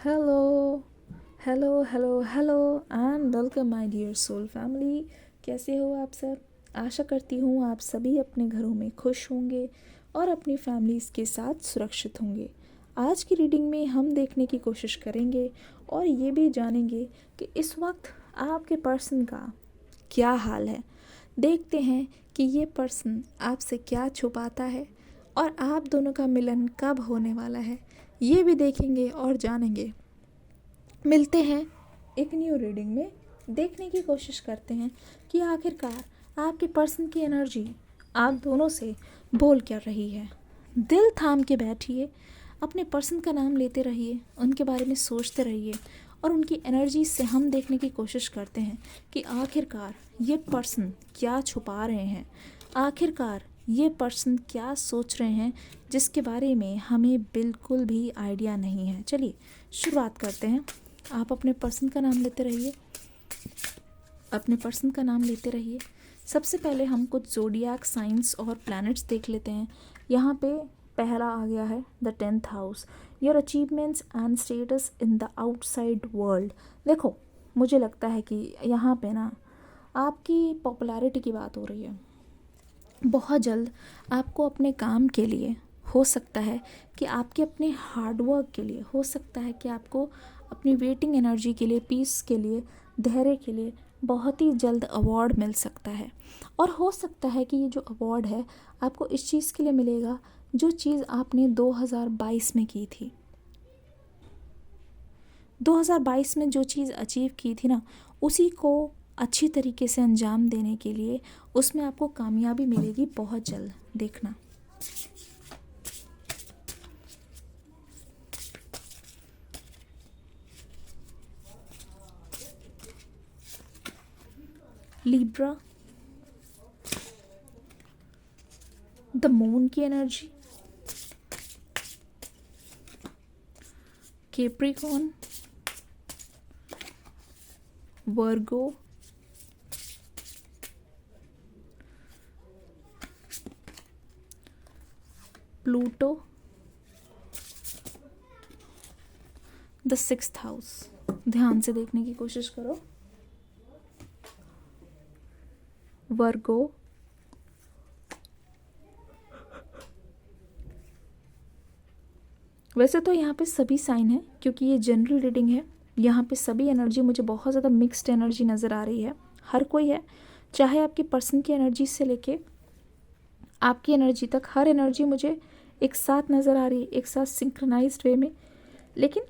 Hello hello hello hello and welcome my dear soul family. कैसे हो आप सब? आशा करती हूँ आप सभी अपने घरों में खुश होंगे और अपनी फैमिलीज़ के साथ सुरक्षित होंगे। आज की रीडिंग में हम देखने की कोशिश करेंगे और ये भी जानेंगे कि इस वक्त आपके पर्सन का क्या हाल है। देखते हैं कि ये पर्सन आपसे क्या छुपाता है और आप दोनों का मिलन कब होने वाला है, ये भी देखेंगे और जानेंगे। मिलते हैं एक न्यू रीडिंग में, देखने की कोशिश करते हैं कि आखिरकार आपके पर्सन की एनर्जी आप दोनों से बोल क्या रही है। दिल थाम के बैठिए, अपने पर्सन का नाम लेते रहिए, उनके बारे में सोचते रहिए और उनकी एनर्जी से हम देखने की कोशिश करते हैं कि आखिरकार ये पर्सन क्या छुपा रहे हैं, आखिरकार ये पर्सन क्या सोच रहे हैं जिसके बारे में हमें बिल्कुल भी आइडिया नहीं है। चलिए शुरुआत करते हैं। आप अपने पर्सन का नाम लेते रहिए, अपने पर्सन का नाम लेते रहिए। सबसे पहले हम कुछ ज़ोडिएक साइंस और प्लैनेट्स देख लेते हैं। यहाँ पे पहला आ गया है the 10th house, your achievements and status in the outside world. देखो, मुझे लगता है कि यहाँ पे ना आपकी पॉपुलैरिटी की बात हो रही है। बहुत जल्द आपको अपने काम के लिए, हो सकता है कि आपके अपने हार्डवर्क के लिए, हो सकता है कि आपको अपनी वेटिंग एनर्जी के लिए, पीस के लिए, धैर्य के लिए बहुत ही जल्द अवार्ड मिल सकता है। और हो सकता है कि ये जो अवार्ड है आपको इस चीज़ के लिए मिलेगा जो चीज़ आपने 2022 में की थी। 2022 में जो चीज़ अचीव की थी ना, उसी को अच्छी तरीके से अंजाम देने के लिए उसमें आपको कामयाबी मिलेगी बहुत जल्द, देखना। लिब्रा, द मून की energy, Capricorn, Virgo, Pluto, the 6th house. ध्यान से देखने की कोशिश करो। वर्गो, वैसे तो यहाँ पे सभी साइन है क्योंकि ये जनरल रीडिंग है। यहाँ पे सभी एनर्जी मुझे बहुत ज़्यादा मिक्स्ड एनर्जी नज़र आ रही है। हर कोई है, चाहे आपके पर्सन की एनर्जी से लेके आपकी एनर्जी तक, हर एनर्जी मुझे एक साथ नज़र आ रही है, एक साथ सिंक्रोनाइज्ड वे में। लेकिन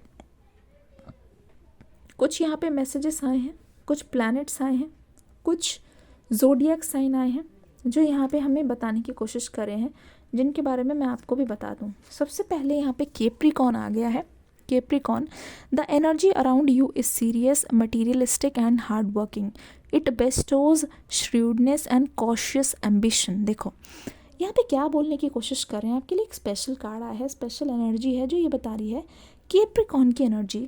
कुछ यहाँ पे मैसेजेस आए हैं, कुछ प्लैनेट्स आए हैं, कुछ ज़ोडिएक साइन आए हैं जो यहाँ पे हमें बताने की कोशिश कर रहे हैं, जिनके बारे में मैं आपको भी बता दूँ। सबसे पहले यहाँ पे कैप्रिकॉर्न आ गया है। Capricorn, the energy around you is serious, materialistic and hard working. It bestows shrewdness and cautious ambition. देखो, यहाँ पे क्या बोलने की कोशिश कर रहे हैं, आपके लिए एक स्पेशल कार्ड आया है, स्पेशल एनर्जी है जो ये बता रही है कैप्रिकॉर्न की एनर्जी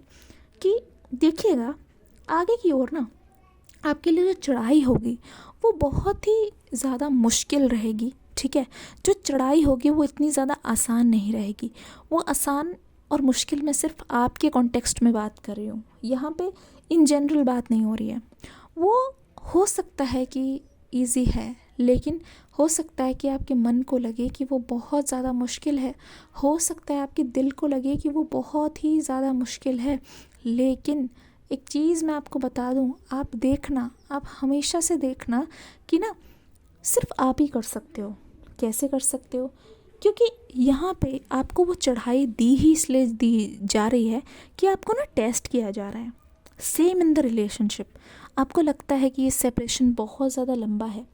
कि देखिएगा आगे की ओर ना आपके लिए जो चढ़ाई होगी वो बहुत ही ज़्यादा मुश्किल रहेगी। ठीक है, जो चढ़ाई होगी वो इतनी ज़्यादा आसान नहीं रहेगी। वो आसान और मुश्किल मैं सिर्फ आपके कॉन्टेक्स्ट में बात कर रही हूँ, यहाँ पे इन जनरल बात नहीं हो रही है। वो हो सकता है कि इजी है, लेकिन हो सकता है कि आपके मन को लगे कि वो बहुत ज़्यादा मुश्किल है, हो सकता है आपके दिल को लगे कि वो बहुत ही ज़्यादा मुश्किल है। लेकिन एक चीज़ मैं आपको बता दूं, आप देखना, आप हमेशा से देखना कि ना सिर्फ आप ही कर सकते हो। कैसे कर सकते हो? क्योंकि यहाँ पे आपको वो चढ़ाई दी ही इसलिए दी जा रही है कि आपको ना टेस्ट किया जा रहा है। सेम इन द रिलेशनशिप, आपको लगता है कि ये सेपरेशन बहुत ज़्यादा लंबा है,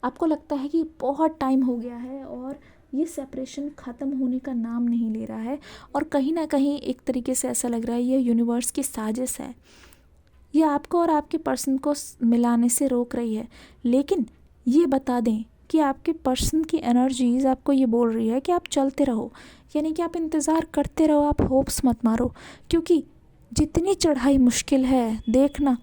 आपको लगता है कि बहुत टाइम हो गया है और ये सेपरेशन ख़त्म होने का नाम नहीं ले रहा है, और कहीं ना कहीं एक तरीके से ऐसा लग रहा है ये यूनिवर्स की साजिश है, ये आपको और आपके पर्सन को मिलाने से रोक रही है। लेकिन ये बता दें कि आपके पर्सन की एनर्जीज आपको ये बोल रही है कि आप चलते रहो, यानी कि आप इंतज़ार करते रहो, आप होप्स मत मारो। क्योंकि जितनी चढ़ाई मुश्किल है, देखना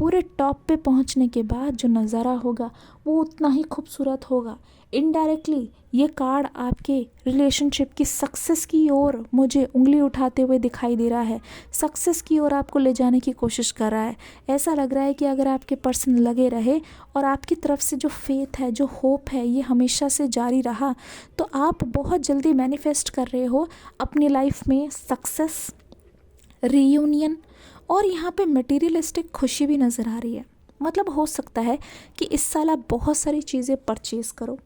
पूरे टॉप पे पहुंचने के बाद जो नज़ारा होगा वो उतना ही खूबसूरत होगा। इनडायरेक्टली ये कार्ड आपके रिलेशनशिप की सक्सेस की ओर मुझे उंगली उठाते हुए दिखाई दे रहा है, सक्सेस की ओर आपको ले जाने की कोशिश कर रहा है। ऐसा लग रहा है कि अगर आपके पर्सन लगे रहे और आपकी तरफ से जो फेथ है, जो होप है, ये हमेशा से जारी रहा, तो आप बहुत जल्दी मैनिफेस्ट कर रहे हो अपनी लाइफ में सक्सेस, रीयूनियन, और यहाँ पे मटेरियलिस्टिक खुशी भी नज़र आ रही है। मतलब हो सकता है कि इस साल आप बहुत सारी चीज़ें परचेज़ करो,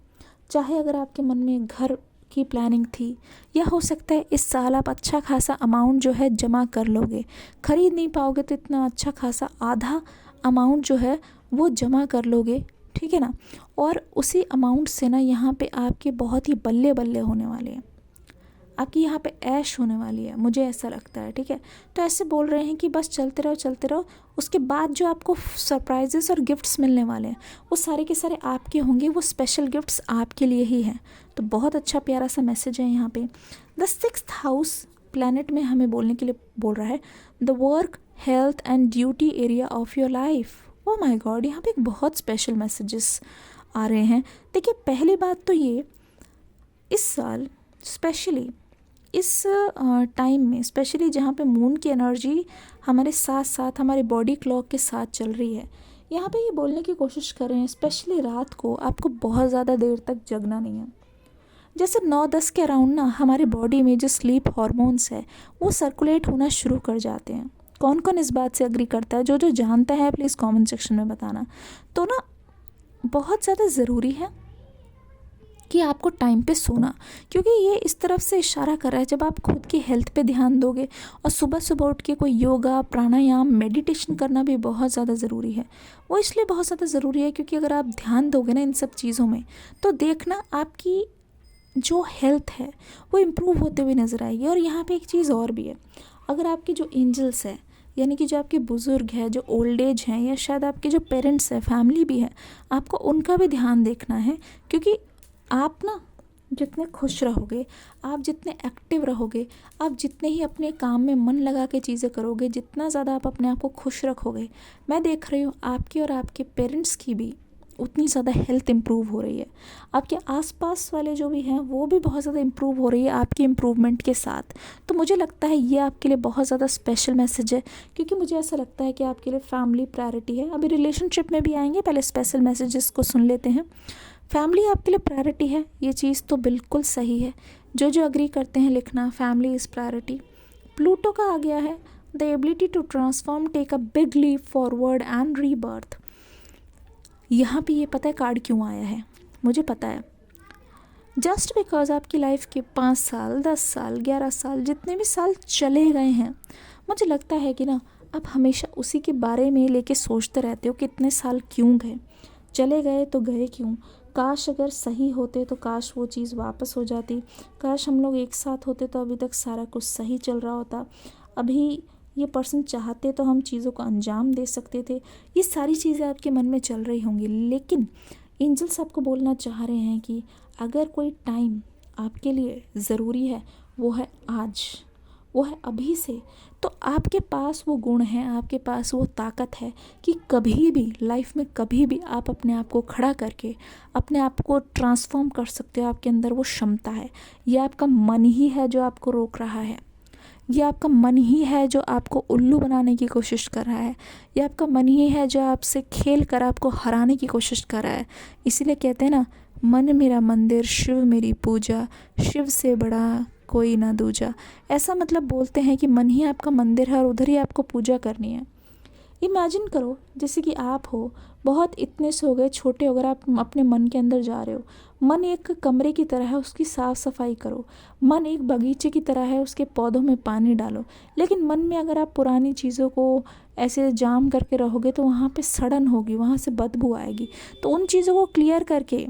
चाहे अगर आपके मन में घर की प्लानिंग थी, या हो सकता है इस साल आप अच्छा खासा अमाउंट जो है जमा कर लोगे। खरीद नहीं पाओगे तो इतना अच्छा खासा आधा अमाउंट जो है वो जमा कर लोगे, ठीक है ना। और उसी अमाउंट से ना यहाँ पे आपके बहुत ही बल्ले बल्ले होने वाले हैं, आपकी यहाँ पे ऐश होने वाली है, मुझे ऐसा लगता है, ठीक है। तो ऐसे बोल रहे हैं कि बस चलते रहो चलते रहो, उसके बाद जो आपको सरप्राइजेस और गिफ्ट्स मिलने वाले हैं वो सारे के सारे आपके होंगे, वो स्पेशल गिफ्ट्स आपके लिए ही हैं। तो बहुत अच्छा प्यारा सा मैसेज है यहाँ पे। द 6th हाउस प्लैनेट में हमें बोलने के लिए बोल रहा है the work, health and duty area of your life. Oh my God, यहाँ पे एक बहुत स्पेशल मैसेजेस आ रहे हैं। देखिए, पहली बात तो ये, इस साल स्पेशली इस टाइम में, स्पेशली जहाँ पे मून की एनर्जी हमारे साथ साथ हमारे बॉडी क्लॉक के साथ चल रही है, यहाँ पे ये बोलने की कोशिश कर रहे हैं स्पेशली रात को आपको बहुत ज़्यादा देर तक जगना नहीं है। जैसे 9-10 के अराउंड ना हमारे बॉडी में जो स्लीप हॉर्मोन्स है वो सर्कुलेट होना शुरू कर जाते हैं। कौन कौन इस बात से अग्री करता है? जो जो जानता है प्लीज़ कमेंट सेक्शन में बताना। तो ना बहुत ज़्यादा ज़रूरी है कि आपको टाइम पे सोना, क्योंकि ये इस तरफ से इशारा कर रहा है जब आप खुद की हेल्थ पे ध्यान दोगे, और सुबह सुबह उठ के कोई योगा, प्राणायाम, मेडिटेशन करना भी बहुत ज़्यादा ज़रूरी है। वो इसलिए बहुत ज़्यादा ज़रूरी है क्योंकि अगर आप ध्यान दोगे ना इन सब चीज़ों में, तो देखना आपकी जो हेल्थ है वो इम्प्रूव होते हुए नज़र आएगी। और यहाँ पे एक चीज़ और भी है, अगर आपके जो एंजल्स है, यानी कि जो आपके बुज़ुर्ग हैं, जो ओल्ड एज हैं, या शायद आपके जो पेरेंट्स हैं, फैमिली भी है, आपको उनका भी ध्यान देखना है। क्योंकि आप ना जितने खुश रहोगे, आप जितने एक्टिव रहोगे, आप जितने ही अपने काम में मन लगा के चीज़ें करोगे, जितना ज़्यादा आप अपने आप को खुश रखोगे, मैं देख रही हूँ आपकी और आपके पेरेंट्स की भी उतनी ज़्यादा हेल्थ इम्प्रूव हो रही है। आपके आसपास वाले जो भी हैं वो भी बहुत ज़्यादा इम्प्रूव हो रही है आपकी इम्प्रूवमेंट के साथ। तो मुझे लगता है ये आपके लिए बहुत ज़्यादा स्पेशल मैसेज है, क्योंकि मुझे ऐसा लगता है कि आपके लिए फैमिली प्रायोरिटी है। अभी रिलेशनशिप में भी आएंगे, पहले स्पेशल मैसेजेस को सुन लेते हैं। फैमिली आपके लिए प्रायोरिटी है, ये चीज़ तो बिल्कुल सही है। जो जो अग्री करते हैं लिखना, फैमिली इज़ प्रायोरिटी। प्लूटो का आ गया है the ability to transform, take a big leap forward and rebirth. यहाँ पे ये पता है कार्ड क्यों आया है? मुझे पता है, जस्ट बिकॉज आपकी लाइफ के 5 साल, 10 साल, 11 साल, जितने भी साल चले गए हैं, मुझे लगता है कि ना आप हमेशा उसी के बारे में लेके सोचते रहते हो कि इतने साल क्यों गए, चले गए तो गए क्यों, काश अगर सही होते तो काश वो चीज़ वापस हो जाती, काश हम लोग एक साथ होते तो अभी तक सारा कुछ सही चल रहा होता, अभी ये पर्सन चाहते तो हम चीज़ों को अंजाम दे सकते थे। ये सारी चीज़ें आपके मन में चल रही होंगी, लेकिन एंजल्स आपको बोलना चाह रहे हैं कि अगर कोई टाइम आपके लिए ज़रूरी है वो है आज, वो है अभी से। तो आपके पास वो गुण है, आपके पास वो ताकत है कि कभी भी लाइफ में, कभी भी आप अपने आप को खड़ा करके अपने आप को ट्रांसफॉर्म कर सकते हो। आपके अंदर वो क्षमता है। ये आपका मन ही है जो आपको रोक रहा है, ये आपका मन ही है जो आपको उल्लू बनाने की कोशिश कर रहा है, ये आपका मन ही है जो आपसे खेल कर आपको हराने की कोशिश कर रहा है। इसीलिए कहते हैं ना, मन मेरा मंदिर, शिव मेरी पूजा, शिव से बड़ा कोई ना दूजा। ऐसा मतलब बोलते हैं कि मन ही आपका मंदिर है और उधर ही आपको पूजा करनी है। इमेजिन करो जैसे कि आप हो, बहुत इतने से हो गए छोटे, अगर आप अपने मन के अंदर जा रहे हो, मन एक कमरे की तरह है, उसकी साफ़ सफाई करो। मन एक बगीचे की तरह है, उसके पौधों में पानी डालो। लेकिन मन में अगर आप पुरानी चीज़ों को ऐसे जाम करके रहोगे तो वहाँ पे सड़न होगी, वहाँ से बदबू आएगी। तो उन चीज़ों को क्लियर करके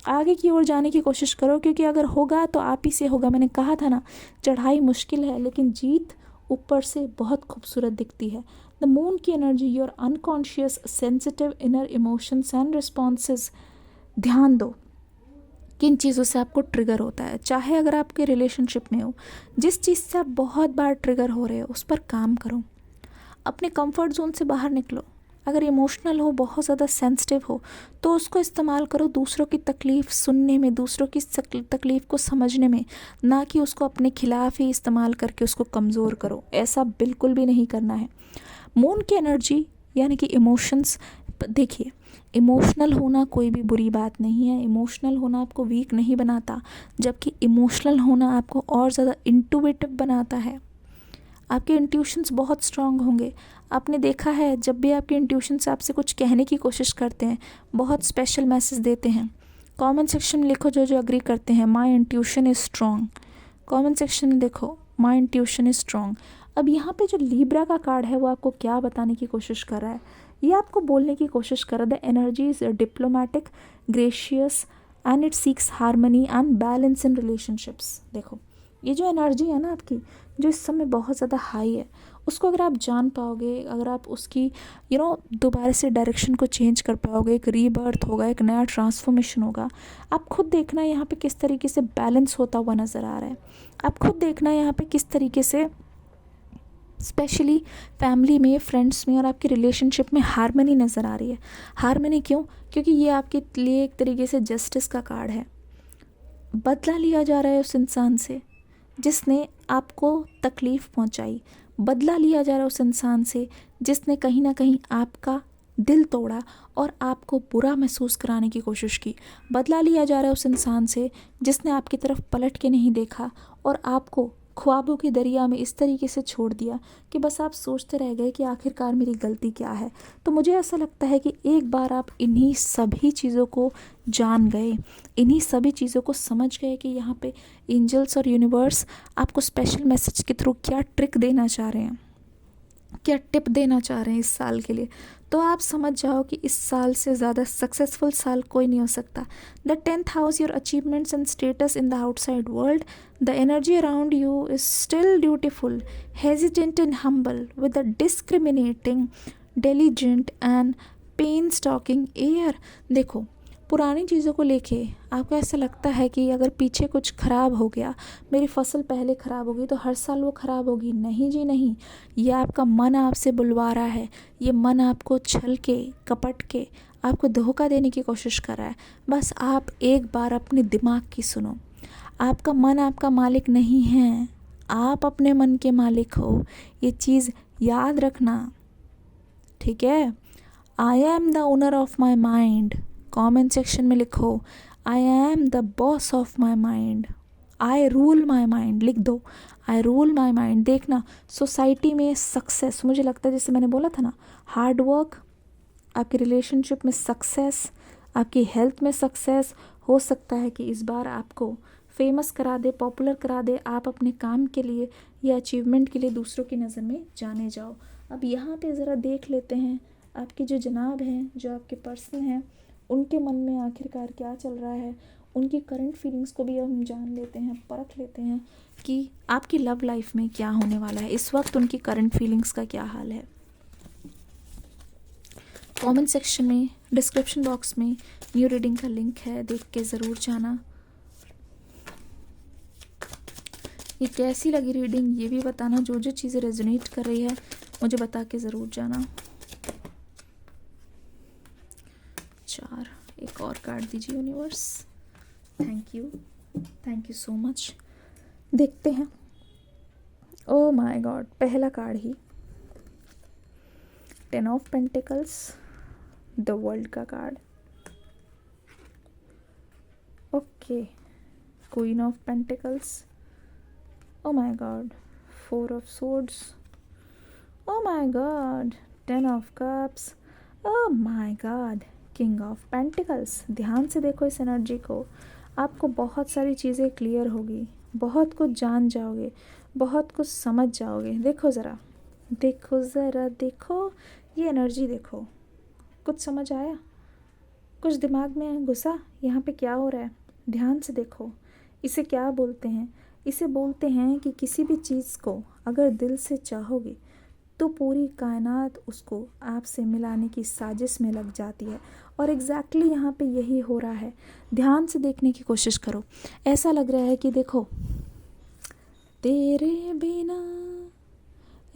आगे की ओर जाने की कोशिश करो, क्योंकि अगर होगा तो आप ही से होगा। मैंने कहा था ना, चढ़ाई मुश्किल है लेकिन जीत ऊपर से बहुत खूबसूरत दिखती है। द मून की energy, your unconscious sensitive inner emotions and responses. ध्यान दो किन चीज़ों से आपको ट्रिगर होता है। चाहे अगर आपके रिलेशनशिप में हो, जिस चीज़ से आप बहुत बार ट्रिगर हो रहे हो उस पर काम करो, अपने कंफर्ट जोन से बाहर निकलो। अगर इमोशनल हो, बहुत ज़्यादा सेंसिटिव हो, तो उसको इस्तेमाल करो दूसरों की तकलीफ़ सुनने में, दूसरों की तकलीफ़ को समझने में, ना कि उसको अपने खिलाफ ही इस्तेमाल करके उसको कमज़ोर करो। ऐसा बिल्कुल भी नहीं करना है। मून की एनर्जी यानी कि इमोशंस, देखिए इमोशनल होना कोई भी बुरी बात नहीं है, इमोशनल होना आपको वीक नहीं बनाता, जबकि इमोशनल होना आपको और ज़्यादा इंट्यूटिव बनाता है। आपके इंट्यूशंस बहुत स्ट्रांग होंगे। आपने देखा है जब भी आपके इंट्यूशंस आपसे कुछ कहने की कोशिश करते हैं, बहुत स्पेशल मैसेज देते हैं। कमेंट सेक्शन में लिखो जो जो अग्री करते हैं, my intuition is strong. Comment section में देखो माय इंट्यूशन इज़ स्ट्रांग। अब यहाँ पे जो लीब्रा का कार्ड है वो आपको क्या बताने की कोशिश कर रहा है, ये आपको बोलने की कोशिश कर रहा है, the energy is diplomatic, gracious and it seeks harmony and balance in relationships. देखो ये जो एनर्जी है ना आपकी, जो इस समय बहुत ज़्यादा हाई है, उसको अगर आप जान पाओगे, अगर आप उसकी दोबारा से डायरेक्शन को चेंज कर पाओगे, एक रीबर्थ होगा, एक नया ट्रांसफॉर्मेशन होगा। आप खुद देखना यहाँ पे किस तरीके से बैलेंस होता हुआ नज़र आ रहा है। आप खुद देखना यहाँ पे किस तरीके से स्पेशली फैमिली में, फ्रेंड्स में और आपकी रिलेशनशिप में हारमनी नज़र आ रही है। हारमनी क्यों? क्योंकि ये आपके लिए एक तरीके से जस्टिस का कार्ड है। बदला लिया जा रहा है उस इंसान से जिसने आपको तकलीफ़ पहुंचाई, बदला लिया जा रहा है उस इंसान से जिसने कहीं ना कहीं आपका दिल तोड़ा और आपको बुरा महसूस कराने की कोशिश की। बदला लिया जा रहा है उस इंसान से जिसने आपकी तरफ पलट के नहीं देखा और आपको ख्वाबों की दरिया में इस तरीके से छोड़ दिया कि बस आप सोचते रह गए कि आखिरकार मेरी गलती क्या है। तो मुझे ऐसा लगता है कि एक बार आप इन्हीं सभी चीज़ों को जान गए, इन्हीं सभी चीज़ों को समझ गए कि यहाँ पे एंजल्स और यूनिवर्स आपको स्पेशल मैसेज के थ्रू क्या ट्रिक देना चाह रहे हैं, क्या टिप देना चाह रहे हैं इस साल के लिए, तो आप समझ जाओ कि इस साल से ज़्यादा सक्सेसफुल साल कोई नहीं हो सकता। The 10th house, your achievements and status in the outside world, the energy around you is still dutiful, hesitant and humble with a discriminating, diligent and painstaking air. देखो पुरानी चीज़ों को लेके आपको ऐसा लगता है कि अगर पीछे कुछ ख़राब हो गया, मेरी फसल पहले ख़राब हो गई तो हर साल वो ख़राब होगी। नहीं जी नहीं, ये आपका मन आपसे बुलवा रहा है, ये मन आपको छल के कपट के आपको धोखा देने की कोशिश कर रहा है। बस आप एक बार अपने दिमाग की सुनो। आपका मन आपका मालिक नहीं है, आप अपने मन के मालिक हो, ये चीज़ याद रखना, ठीक है। I am the owner of my mind. Comment section में लिखो I am the boss of my mind, I rule my mind, लिख दो आई रूल माई माइंड। देखना सोसाइटी में सक्सेस, मुझे लगता है जैसे मैंने बोला था ना, हार्ड वर्क, आपकी रिलेशनशिप में सक्सेस, आपकी हेल्थ में सक्सेस, हो सकता है कि इस बार आपको फेमस करा दे, पॉपुलर करा दे, आप अपने काम के लिए या अचीवमेंट के लिए दूसरों की नज़र में जाने जाओ। अब यहाँ पे ज़रा देख लेते हैं आपके जो जनाब हैं, जो आपके पर्सन हैं, उनके मन में आखिरकार क्या चल रहा है, उनकी करंट फीलिंग्स को भी हम जान लेते हैं, परख लेते हैं कि आपकी लव लाइफ में क्या होने वाला है इस वक्त, उनकी करंट फीलिंग्स का क्या हाल है। कमेंट सेक्शन में, डिस्क्रिप्शन बॉक्स में न्यू रीडिंग का लिंक है, देख के ज़रूर जाना। ये कैसी लगी रीडिंग ये भी बताना, जो जो चीज़ें रेजोनेट कर रही है मुझे बता के ज़रूर जाना। 4 एक और कार्ड दीजिए universe, thank you so much. देखते हैं। ओह माय गॉड, पहला कार्ड ही 10 ऑफ पेंटिकल्स, द वर्ल्ड का card, okay, queen of pentacles, oh my god, 4 of swords, oh my god, 10 of cups, oh my god, king of pentacles। ध्यान से देखो इस energy को, आपको बहुत सारी चीज़ें क्लियर होगी, बहुत कुछ जान जाओगे, बहुत कुछ समझ जाओगे। देखो ज़रा देखो ये एनर्जी देखो, कुछ समझ आया, कुछ दिमाग में घुसा यहाँ पे क्या हो रहा है। ध्यान से देखो, इसे क्या बोलते हैं, इसे बोलते हैं कि किसी भी चीज़ को अगर दिल से चाहोगे तो पूरी कायनात उसको आपसे मिलाने की साजिश में लग जाती है। और एग्जैक्टली यहाँ पे यही हो रहा है। ध्यान से देखने की कोशिश करो, ऐसा लग रहा है कि देखो तेरे बिना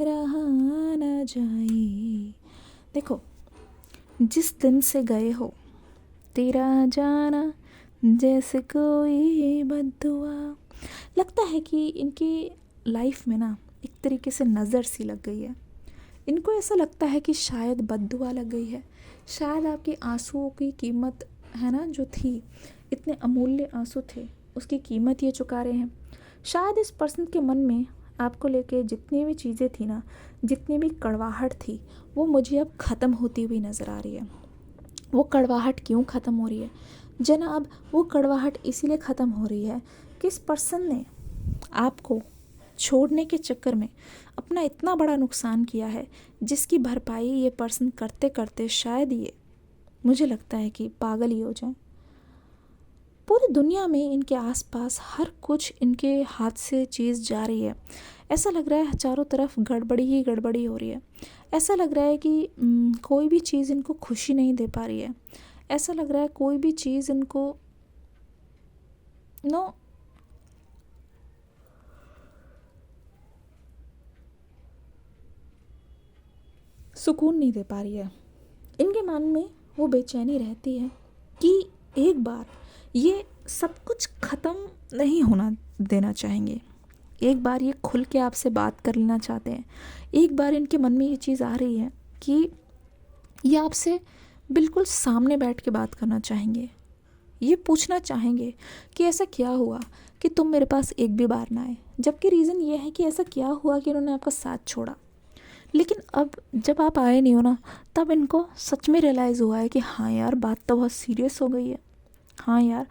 रहा न जाए। देखो जिस दिन से गए हो तेरा जाना जैसे कोई बद्दुआ। लगता है कि इनकी लाइफ में ना एक तरीके से नज़र सी लग गई है। इनको ऐसा लगता है कि शायद बद्दुआ लग गई है, शायद आपके आंसुओं की कीमत है ना जो थी, इतने अमूल्य आंसू थे, उसकी कीमत ये चुका रहे हैं। शायद इस पर्सन के मन में आपको लेके जितनी भी चीज़ें थी ना, जितनी भी कड़वाहट थी, वो मुझे अब ख़त्म होती हुई नज़र आ रही है। वो कड़वाहट क्यों ख़त्म हो रही है जनाब? वो कड़वाहट इसीलिए ख़त्म हो रही है कि इस पर्सन ने आपको छोड़ने के चक्कर में अपना इतना बड़ा नुकसान किया है, जिसकी भरपाई ये पर्सन करते करते शायद ये, मुझे लगता है कि पागल ही हो जाए। पूरी दुनिया में इनके आसपास हर कुछ इनके हाथ से चीज़ जा रही है। ऐसा लग रहा है चारों तरफ गड़बड़ी ही गड़बड़ी हो रही है। ऐसा लग रहा है कि कोई भी चीज़ इनको खुशी नहीं दे पा रही है। ऐसा लग रहा है कोई भी चीज़ इनको सुकून नहीं दे पा रही है। इनके मन में वो बेचैनी रहती है कि एक बार ये सब कुछ ख़त्म नहीं होना देना चाहेंगे। एक बार ये खुल के आपसे बात कर लेना चाहते हैं। एक बार इनके मन में ये चीज़ आ रही है कि ये आपसे बिल्कुल सामने बैठ के बात करना चाहेंगे। ये पूछना चाहेंगे कि ऐसा क्या हुआ कि तुम मेरे पास एक भी बार ना आए, जबकि रीज़न ये है कि ऐसा क्या हुआ कि उन्होंने आपका साथ छोड़ा। लेकिन अब जब आप आए नहीं हो ना, तब इनको सच में रियलाइज़ हुआ है कि हाँ यार, बात तो बहुत सीरियस हो गई है। हाँ यार,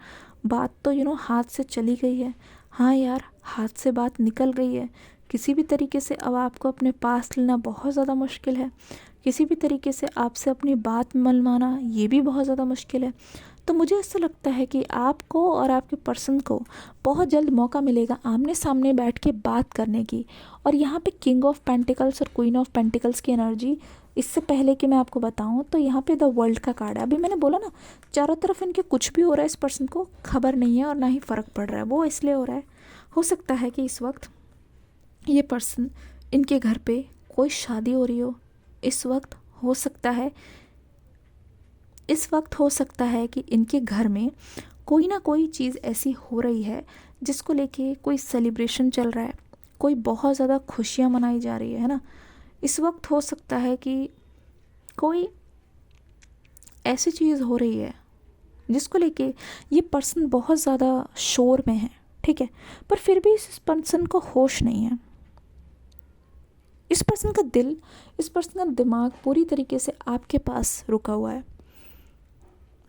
बात तो हाथ से चली गई है। हाँ यार, हाथ से बात निकल गई है। किसी भी तरीके से अब आपको अपने पास लेना बहुत ज़्यादा मुश्किल है। किसी भी तरीके से आपसे अपनी बात मनवाना ये भी बहुत ज़्यादा मुश्किल है। तो मुझे ऐसा लगता है कि आपको और आपके पर्सन को बहुत जल्द मौका मिलेगा आमने सामने बैठ के बात करने की। और यहाँ पे किंग ऑफ पेंटिकल्स और क्वीन ऑफ पेंटिकल्स की एनर्जी, इससे पहले कि मैं आपको बताऊँ तो यहाँ पे द वर्ल्ड का कार्ड है। अभी मैंने बोला ना, चारों तरफ इनके कुछ भी हो रहा है, इस पर्सन को खबर नहीं है और ना ही फ़र्क पड़ रहा है। वो इसलिए हो रहा है, हो सकता है कि इस वक्त ये पर्सन, इनके घर पे कोई शादी हो रही हो। इस वक्त हो सकता है कि इनके घर में कोई ना कोई चीज़ ऐसी हो रही है जिसको लेके कोई सेलिब्रेशन चल रहा है, कोई बहुत ज़्यादा खुशियाँ मनाई जा रही है ना। इस वक्त हो सकता है कि कोई ऐसी चीज़ हो रही है जिसको लेके ये पर्सन बहुत ज़्यादा शोर में है, ठीक है, पर फिर भी इस पर्सन को होश नहीं है। इस पर्सन का दिल, इस पर्सन का दिमाग पूरी तरीके से आपके पास रुका हुआ है।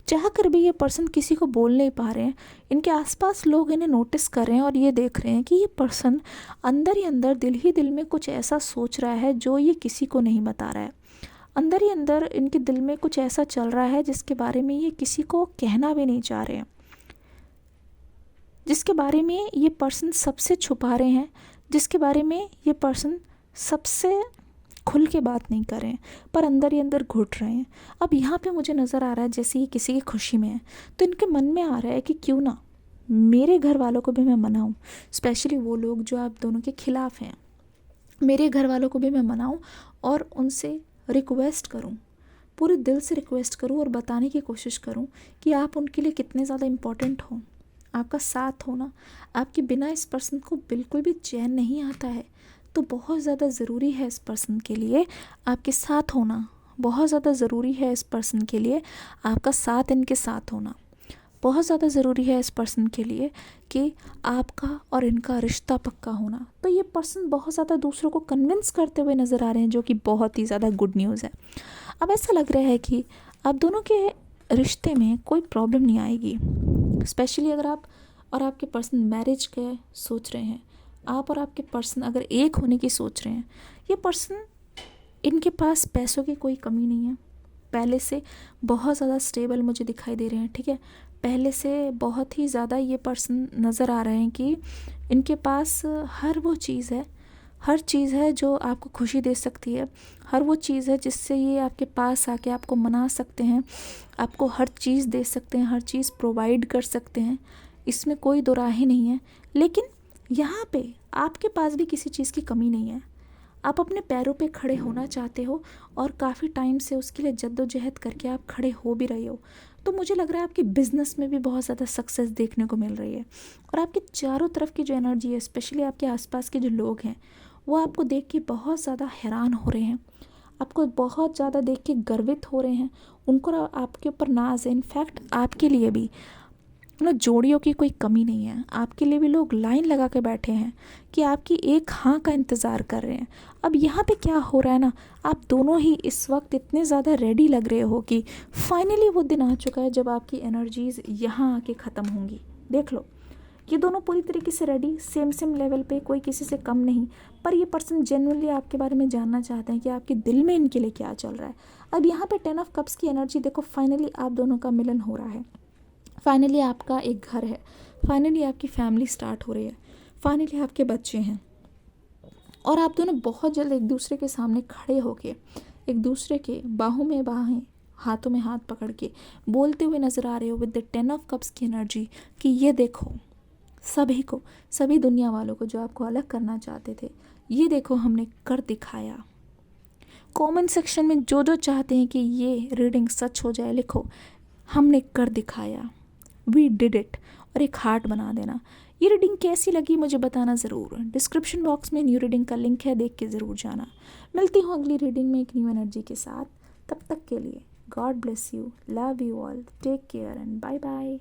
चाह कर भी ये पर्सन किसी को बोल नहीं पा रहे हैं। इनके आसपास लोग इन्हें नोटिस कर रहे हैं और ये देख रहे हैं कि ये पर्सन अंदर ही अंदर, दिल ही दिल में कुछ ऐसा सोच रहा है जो ये किसी को नहीं बता रहा है। अंदर ही अंदर इनके दिल में कुछ ऐसा चल रहा है जिसके बारे में ये किसी को कहना भी नहीं चाह रहे हैं, जिसके बारे में ये पर्सन सबसे छुपा रहे हैं, जिसके बारे में ये पर्सन सबसे खुल के बात नहीं कर रहे हैं, पर अंदर ही अंदर घुट रहे हैं। अब यहाँ पे मुझे नज़र आ रहा है जैसे ये किसी की खुशी में है, तो इनके मन में आ रहा है कि क्यों ना मेरे घर वालों को भी मैं मनाऊँ, स्पेशली वो लोग जो आप दोनों के ख़िलाफ़ हैं। मेरे घर वालों को भी मैं मनाऊँ और उनसे रिक्वेस्ट करूँ, पूरे दिल से रिक्वेस्ट करूँ और बताने की कोशिश करूँ कि आप उनके लिए कितने ज़्यादा इम्पोर्टेंट हो। आपका साथ होना, आपके बिना इस पर्सन को बिल्कुल भी चैन नहीं आता है। तो बहुत ज़्यादा ज़रूरी है इस पर्सन के लिए आपके साथ होना, बहुत ज़्यादा ज़रूरी है इस पर्सन के लिए आपका साथ इनके साथ होना, बहुत ज़्यादा ज़रूरी है इस पर्सन के लिए कि आपका और इनका रिश्ता पक्का होना। तो ये पर्सन बहुत ज़्यादा दूसरों को कन्विंस करते हुए नज़र आ रहे हैं, जो कि बहुत ही ज़्यादा गुड न्यूज़ है। अब ऐसा लग रहा है कि आप दोनों के रिश्ते में कोई प्रॉब्लम नहीं आएगी, स्पेशली अगर आप और आपके पर्सन मैरिज के सोच रहे हैं, आप और आपके पर्सन अगर एक होने की सोच रहे हैं। ये पर्सन, इनके पास पैसों की कोई कमी नहीं है, पहले से बहुत ज़्यादा स्टेबल मुझे दिखाई दे रहे हैं, ठीक है। पहले से बहुत ही ज़्यादा ये पर्सन नज़र आ रहे हैं कि इनके पास हर वो चीज़ है, हर चीज़ है जो आपको खुशी दे सकती है, हर वो चीज़ है जिससे ये आपके पास आके आपको मना सकते हैं, आपको हर चीज़ दे सकते हैं, हर चीज़ प्रोवाइड कर सकते हैं, इसमें कोई दो राह ही नहीं है। लेकिन यहाँ पे आपके पास भी किसी चीज़ की कमी नहीं है। आप अपने पैरों पे खड़े होना चाहते हो और काफ़ी टाइम से उसके लिए जद्दोजहद करके आप खड़े हो भी रहे हो। तो मुझे लग रहा है आपकी बिज़नेस में भी बहुत ज़्यादा सक्सेस देखने को मिल रही है, और आपके चारों तरफ की जो एनर्जी है, स्पेशली आपके आसपास के जो लोग हैं, वो आपको देख के बहुत ज़्यादा हैरान हो रहे हैं, आपको बहुत ज़्यादा देख के गर्वित हो रहे हैं। उनको आपके ऊपर नाज है। इनफैक्ट आपके लिए भी जोड़ियों की कोई कमी नहीं है। आपके लिए भी लोग लाइन लगा के बैठे हैं कि आपकी एक हाँ का इंतज़ार कर रहे हैं। अब यहाँ पे क्या हो रहा है ना, आप दोनों ही इस वक्त इतने ज़्यादा रेडी लग रहे हो कि फाइनली वो दिन आ चुका है जब आपकी एनर्जीज़ यहाँ आके ख़त्म होंगी। देख लो, ये दोनों पूरी तरीके से रेडी, सेम सेम लेवल पे, कोई किसी से कम नहीं। पर ये पर्सन जेन्युइनली आपके बारे में जानना चाहते हैं कि आपके दिल में इनके लिए क्या चल रहा है। अब यहाँ पे 10 ऑफ कप्स की एनर्जी देखो, फाइनली आप दोनों का मिलन हो रहा है। फाइनली आपका एक घर है, फाइनली आपकी फैमिली स्टार्ट हो रही है, फाइनली आपके बच्चे हैं, और आप दोनों बहुत जल्द एक दूसरे के सामने खड़े होके, एक दूसरे के बाहों में बाहें, हाथों में हाथ पकड़ के बोलते हुए नज़र आ रहे हो विद द 10 ऑफ कप्स की एनर्जी कि ये देखो, सभी को, सभी दुनिया वालों को जो आपको अलग करना चाहते थे, ये देखो हमने कर दिखाया। कमेंट सेक्शन में जो जो चाहते हैं कि ये रीडिंग सच हो जाए, लिखो हमने कर दिखाया, वी डिड इट, और एक हार्ट बना देना। ये रीडिंग कैसी लगी मुझे बताना ज़रूर। डिस्क्रिप्शन बॉक्स में न्यू रीडिंग का लिंक है, देख के ज़रूर जाना। मिलती हूँ अगली रीडिंग में एक न्यू एनर्जी के साथ। तब तक के लिए God bless you, love you all, take care and bye bye.